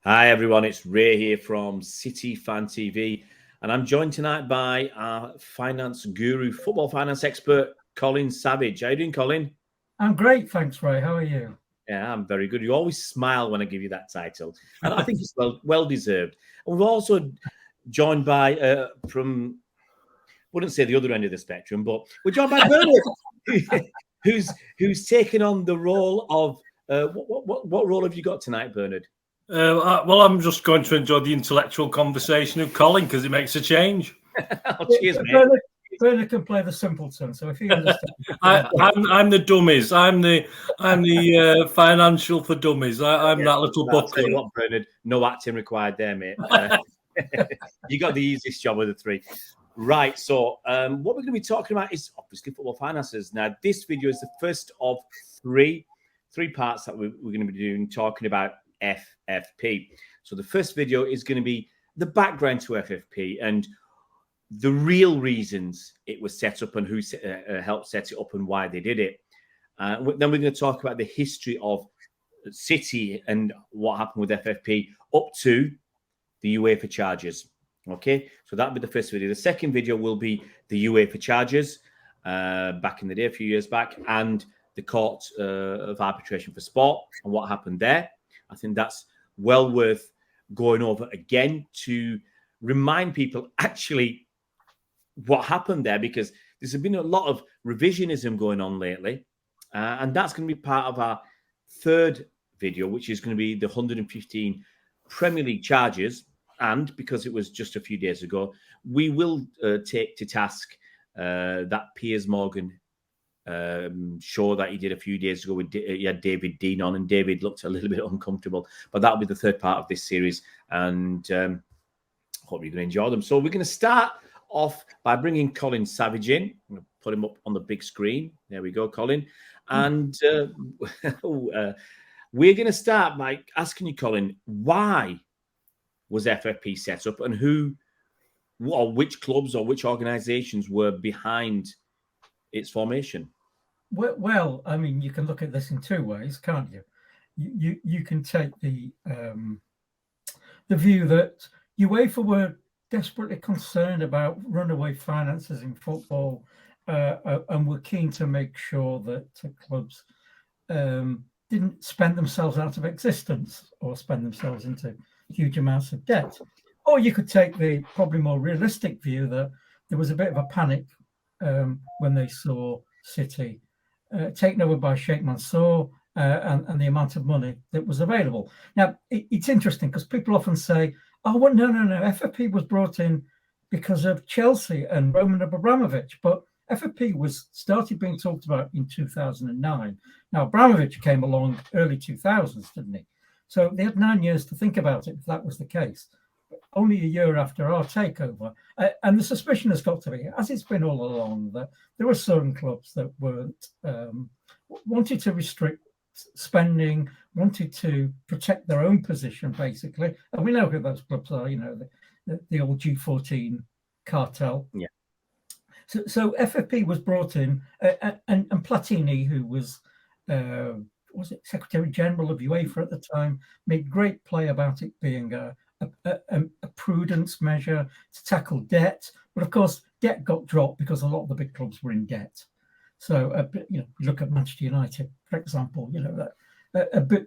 Hi everyone, it's Ray here from City Fan TV, and I'm joined tonight by our finance guru, football finance expert, Colin Savage. How are you doing, Colin? I'm great, thanks, Ray. How are you? Yeah, I'm very good. You always smile when I give you that title, and I think it's well deserved. And we've also joined by from, wouldn't say the other end of the spectrum, but we're joined by Bernard, who's taken on the role of what role have you got tonight, Bernard? Well, I'm just going to enjoy the intellectual conversation of Colin because it makes a change. Cheers, mate. Bernard can play the simpleton, so if he understands, I'm the dummies. I'm the financial for dummies. I'm that little buckler. What, Bernard? No acting required there, mate. You got the easiest job of the three. Right. So, what we're going to be talking about is obviously football finances. Now, this video is the first of three parts that we're going to be doing, talking about FFP. So the first video is going to be the background to FFP and the real reasons it was set up and who helped set it up and why they did it. Then we're going to talk about the history of City and what happened with FFP up to the UEFA charges. Okay, so that'll be the first video. The second video will be the UEFA charges back in the day, a few years back, and the Court of Arbitration for Sport and what happened there. I think that's well worth going over again to remind people actually what happened there, because there's been a lot of revisionism going on lately. And that's going to be part of our third video, which is going to be the 115 Premier League charges. And because it was just a few days ago, we will take to task that Piers Morgan show that he did a few days ago. He had David Dean on, and David looked a little bit uncomfortable. But that'll be the third part of this series, and hope you're going to enjoy them. So we're going to start off by bringing Colin Savage in. I'm going to put him up on the big screen. There we go, Colin. And we're going to start by asking you, Colin, why was FFP set up, and who or which clubs or which organisations were behind its formation? Well, I mean, you can look at this in two ways, can't you? You can take the view that UEFA were desperately concerned about runaway finances in football and were keen to make sure that clubs didn't spend themselves out of existence or spend themselves into huge amounts of debt. Or you could take the probably more realistic view that there was a bit of a panic when they saw City taken over by Sheikh Mansour and the amount of money that was available. Now, it's interesting because people often say, oh, well, no, FFP was brought in because of Chelsea and Roman Abramovich, but FFP started being talked about in 2009. Now, Abramovich came along early 2000s, didn't he? So they had 9 years to think about it, if that was the case. Only a year after our takeover. And the suspicion has got to be, as it's been all along, that there were certain clubs that weren't wanted to restrict spending, wanted to protect their own position, basically. And we know who those clubs are, you know, the old G14 cartel. Yeah. So FFP was brought in, and Platini, who was it Secretary General of UEFA at the time, made great play about it being a prudence measure to tackle debt. But of course, debt got dropped because a lot of the big clubs were in debt. So, you look at Manchester United, for example,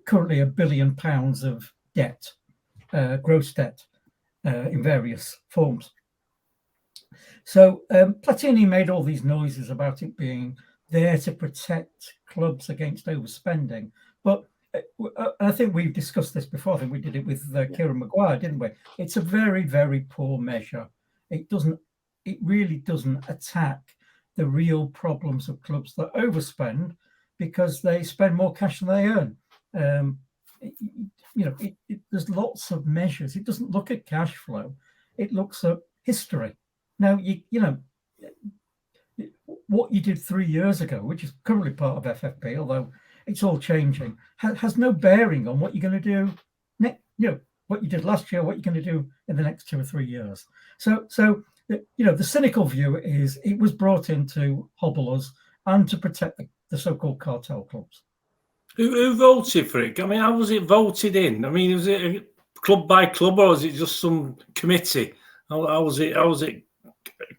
currently £1 billion of debt, gross debt, in various forms. So Platini made all these noises about it being there to protect clubs against overspending. But I think we've discussed this before. I think we did it with Kieran Maguire, didn't we? It's a very, very poor measure. It really doesn't attack the real problems of clubs that overspend because they spend more cash than they earn. There's lots of measures. It doesn't look at cash flow. It looks at history. Now, what you did 3 years ago, which is currently part of FFP, although it's all changing, has no bearing on what you're going to do next. What you did last year, what you're going to do in the next 2 or 3 years. So the cynical view is it was brought in to hobble us and to protect the so-called cartel clubs. Who voted for it? I mean, how was it voted in? I mean, was it club by club, or was it just some committee? How was it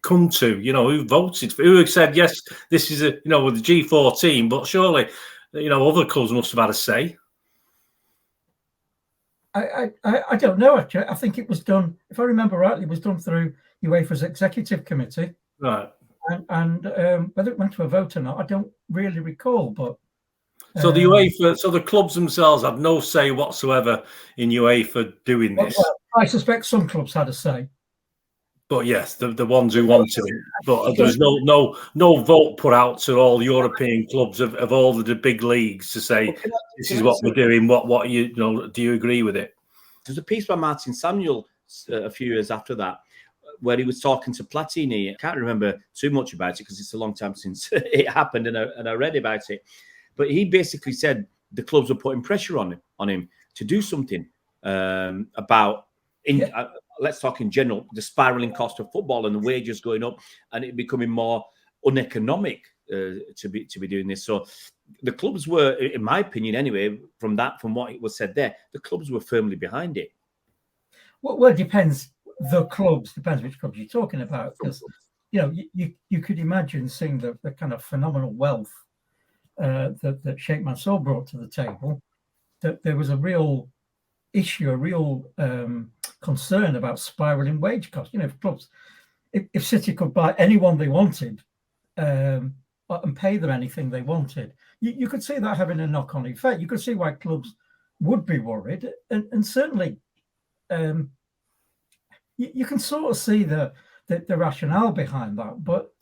come to? You know, who voted for? Who said yes? This is with the G14, but surely, other clubs must have had a say. I don't know, actually. I think it was done, if I remember rightly, it was done through UEFA's executive committee. Right. And whether it went to a vote or not, I don't really recall. But so the UEFA, so the clubs themselves have no say whatsoever in UEFA doing this. Well, I suspect some clubs had a say. But yes, the ones who wanted it. But there's no vote put out to all European clubs of all the big leagues to say this is what we're doing. What do you agree with it? There's a piece by Martin Samuel a few years after that, where he was talking to Platini. I can't remember too much about it because it's a long time since it happened, and I read about it. But he basically said the clubs were putting pressure on him to do something about. Let's talk in general, the spiraling cost of football and the wages going up, and it becoming more uneconomic to be doing this. So the clubs were, in my opinion, anyway, from what it was said there, the clubs were firmly behind it. Well, it depends. The clubs depends which clubs you're talking about, because you could imagine seeing the kind of phenomenal wealth that Sheikh Mansour brought to the table. That there was a real issue, a real concern about spiraling wage costs. If clubs, if City could buy anyone they wanted and pay them anything they wanted, you could see that having a knock-on effect. You could see why clubs would be worried, and certainly you can sort of see the rationale behind that, but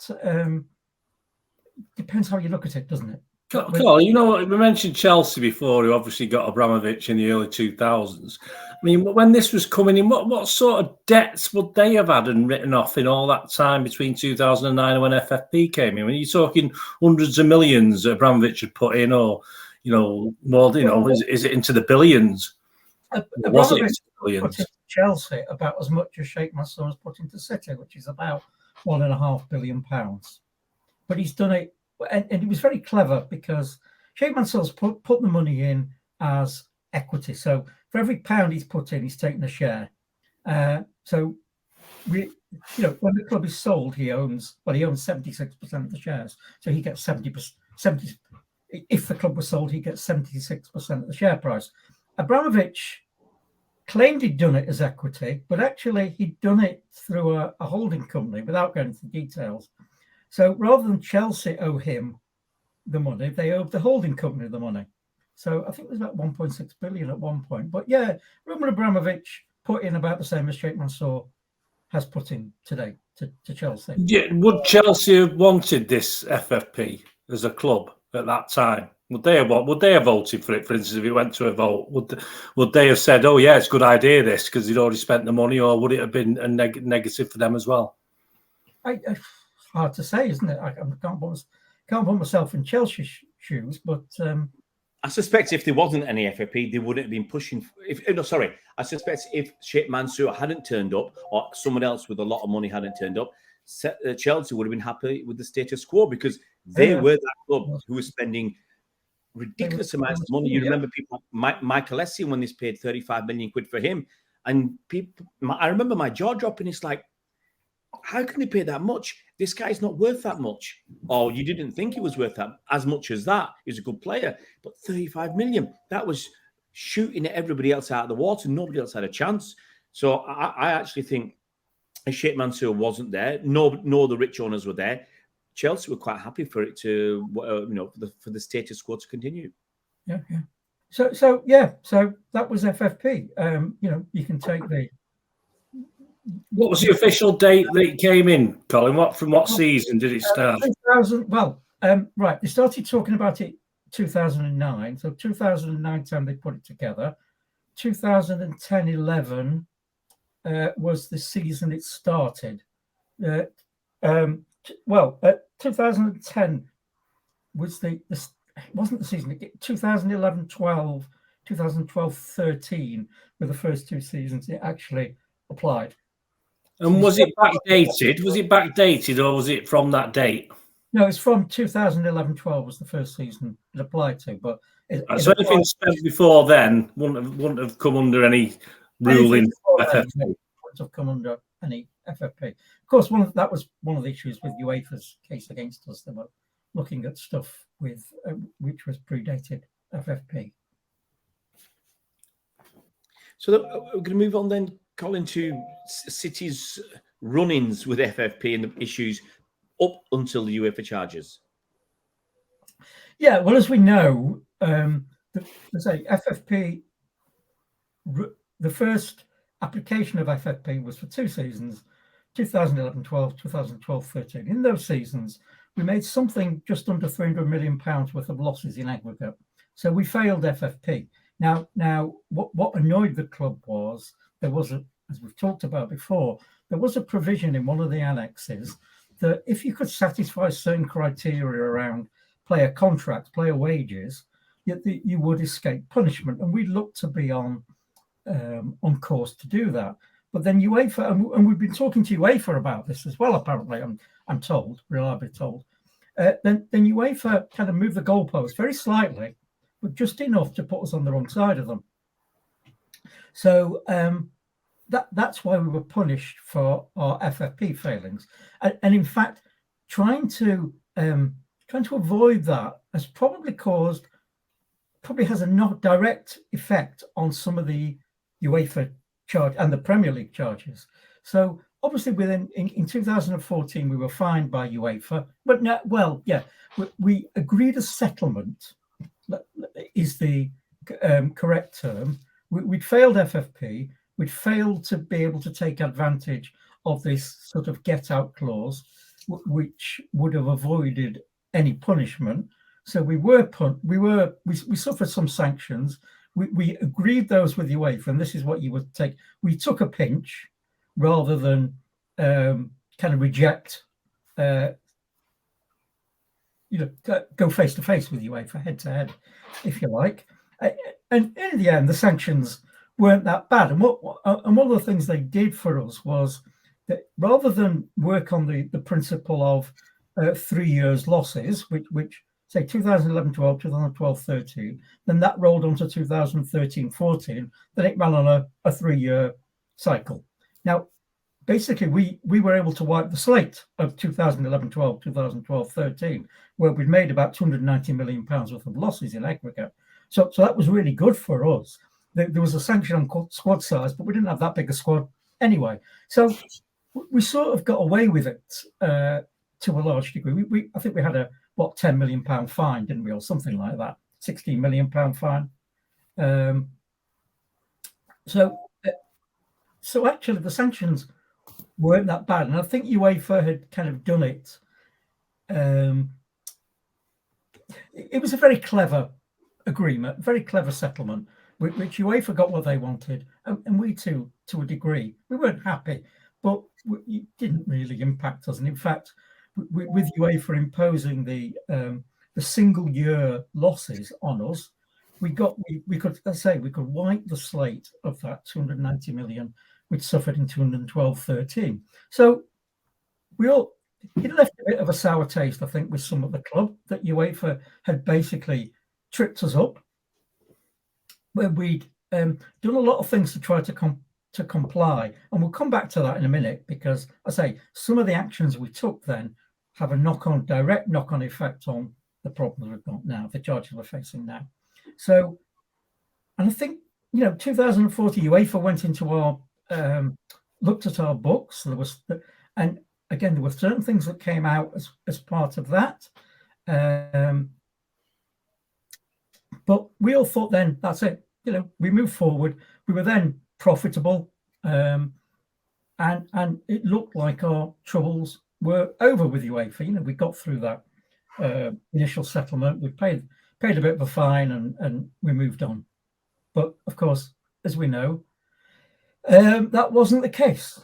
depends how you look at it, doesn't it? Colin, we mentioned Chelsea before, who obviously got Abramovich in the early 2000s. I mean, when this was coming in, what sort of debts would they have had and written off in all that time between 2009 and when FFP came in? When you're talking hundreds of millions Abramovich had put in, or more, is it into the billions? Was it into the billions? Put into Chelsea about as much as Sheikh Mansour has put into City, which is about £1.5 billion. But he's done it. And he was very clever because Sheikh Mansour's put the money in as equity. So for every pound he's put in, he's taken a share. When the club is sold, he owns 76% of the shares. So he gets 70%. If the club was sold, he gets 76% of the share price. Abramovich claimed he'd done it as equity, but actually he'd done it through a holding company without going into the details. So rather than Chelsea owe him the money, they owed the holding company the money. So I think it was about 1.6 billion at one point. But yeah, Roman Abramovich put in about the same as Sheikh Mansour has put in today to Chelsea. Yeah, would Chelsea have wanted this FFP as a club at that time? Would they have voted for it? For instance, if it went to a vote, would they have said, "Oh yeah, it's a good idea this," because they'd already spent the money, or would it have been a negative for them as well? Hard to say, isn't it? I can't put myself in Chelsea's shoes, but I suspect if there wasn't any FFP, they wouldn't have been pushing. I suspect if Sheikh Mansour hadn't turned up, or someone else with a lot of money hadn't turned up, Chelsea would have been happy with the status quo, because they were that club who was spending ridiculous amounts of money. You remember people, Michael Essien, when this paid 35 million quid for him, and I remember my jaw dropping. It's like, how can they pay that much? This guy's not worth that much. Or you didn't think he was worth that as much as that. He's a good player. But 35 million, that was shooting everybody else out of the water. Nobody else had a chance. So I actually think if Sheikh Mansour wasn't there, no, the rich owners were there, Chelsea were quite happy for it to, for the status quo to continue. Yeah. So that was FFP. You can take the. What was the official date that it came in, Colin? From what season did it start? 2000. Well, right. They started talking about it 2009. So 2009 time they put it together. 2010-11 was the season it started. 2010 was it wasn't the season. 2011-12, 2012-13 were the first two seasons it actually applied. And was it backdated? Was it backdated, or was it from that date? No, it's from 2011-12 was the first season it applied to. But so anything spent before then wouldn't have come under any ruling FFP. Wouldn't have come under any FFP. Of course, that was one of the issues with UEFA's case against us. They were looking at stuff with which was predated FFP. So we're going to move on then, Colin, to City's run-ins with FFP and the issues up until the UEFA charges. Yeah, well, as we know, FFP, the first application of FFP was for 2 seasons, 2011-12, 2012-13. In those seasons, we made something just under £300 million worth of losses in aggregate. So we failed FFP. Now, what annoyed the club was there was as we've talked about before, there was a provision in one of the annexes that if you could satisfy certain criteria around player contracts, player wages, you would escape punishment. And we looked to be on course to do that. But then UEFA, and we've been talking to UEFA about this as well, apparently, I'm told, reliably told. Then UEFA kind of moved the goalpost very slightly, but just enough to put us on the wrong side of them. So that's why we were punished for our FFP failings. And in fact, trying to avoid that has probably has a not direct effect on some of the UEFA charge and the Premier League charges. So obviously in 2014 we were fined by UEFA, but we agreed a settlement, is the correct term. We'd failed FFP, we'd failed to be able to take advantage of this sort of get out clause, which would have avoided any punishment. So we suffered some sanctions. We agreed those with UEFA, and this is what you would take. We took a pinch rather than kind of reject, go face to face with UEFA, head to head, if you like. And in the end, the sanctions weren't that bad. And one of the things they did for us was that rather than work on the principle of 3 years losses, which say 2011-12, 2012-13, then that rolled on to 2013-14, then it ran on a 3-year cycle. Now, basically, we were able to wipe the slate of 2011-12, 2012-13, where we'd made about £290 million worth of losses in aggregate. So that was really good for us. There was a sanction on squad size, but we didn't have that big a squad anyway. So we sort of got away with it to a large degree. I think we had a £10 million fine, didn't we, or something like that, £16 million fine. So actually, the sanctions weren't that bad, and I think UEFA had kind of done it. It was a very clever agreement, very clever settlement, which UEFA got what they wanted, and we too, to a degree. We weren't happy, but it didn't really impact us. And in fact, with UEFA imposing the single year losses on us, we could wipe the slate of that 290 million which suffered in 2012-13. So it left a bit of a sour taste, I think, with some of the club that UEFA had basically tripped us up, where we'd done a lot of things to try to comply, and we'll come back to that in a minute, because I say some of the actions we took then have a direct knock-on effect on the problems we've got now, the charges we're facing now. So, and I think 2040 UEFA went into our looked at our books. And again, there were certain things that came out as part of that. But we all thought then, that's it. We moved forward. We were then profitable, and it looked like our troubles were over with UEFA. We got through that initial settlement. We paid a bit of a fine, and we moved on. But of course, as we know, that wasn't the case.